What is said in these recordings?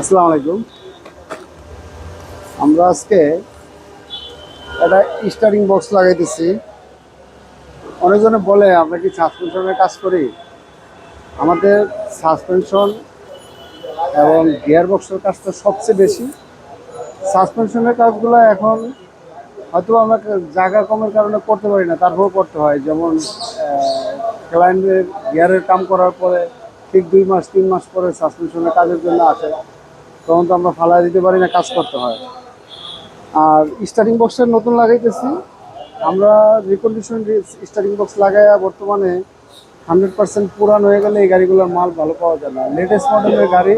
আসসালামু আলাইকুম। আমরা আজকে একটা স্টারিং বক্স লাগাইতেছি। অনেকজনে বলে আমরা কি সাসপেনশনের কাজ করি। আমাদের সাসপেনশন এবং গিয়ার বক্সের কাজটা সবচেয়ে বেশি। সাসপেনশনের কাজগুলো এখন হয়তো আমরা জায়গা কমের কারণে করতে পারি না, তারপরেও করতে হয়। যেমন ক্লায়েন্টের গিয়ারের কাম করার পরে ঠিক 2 মাস 3 মাস পরে সাসপেনশনের কাজের জন্য আসে, তখন তো আমরা ফালাই দিতে পারি না, কাজ করতে হয়। আর স্টারিং বক্সটা নতুন লাগাইতেছি আমরা। রিকন্ডিশন স্টারিং বক্স লাগাইয়া বর্তমানে 100% পুরান হয়ে গেলে এই গাড়িগুলোর মাল ভালো পাওয়া যায় না। লেটেস্ট মডেলের গাড়ি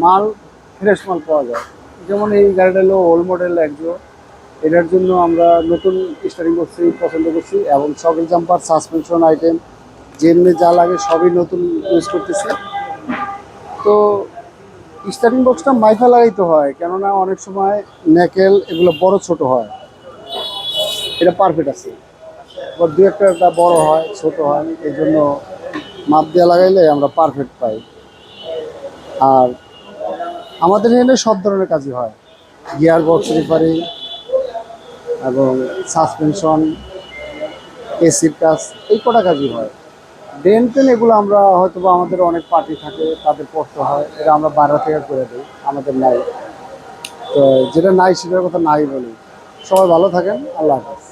মাল, ফ্রেশ মাল পাওয়া যায়। যেমন এই গাড়িটা হলো ওল্ড মডেল একজো, এটার জন্য আমরা নতুন স্টারিং বক্সই পছন্দ করছি এবং সকল জাম্পার সাসপেনশন আইটেম যেমনি যা লাগে সবই নতুন ইউজ করতেছি। তো স্টারিং বক্সটা মাইফা লাগাইতে হয়, কেননা অনেক সময় নেকেল এগুলো বড় ছোট হয়। এটা পারফেক্ট আছে, এবার দু একটা বড় হয় ছোট হয়, এই জন্য মাপ দিয়ে লাগাইলে আমরা পারফেক্ট পাই। আর আমাদের এখানে সব ধরনের কাজই হয়, গিয়ার বক্স রিপারিং এবং সাসপেনশন, এসির কাজ, এই কটা কাজই হয়। ড্রেন টেন এগুলো আমরা হয়তো বা আমাদের অনেক পার্টি থাকে, তাদের কষ্ট হয়, এটা আমরা বাইরে থেকে করে দিই, আমাদের নাই। তো যেটা নাই সেটার কথা নাই বলি। সবাই ভালো থাকেন, আল্লাহ হাফেজ।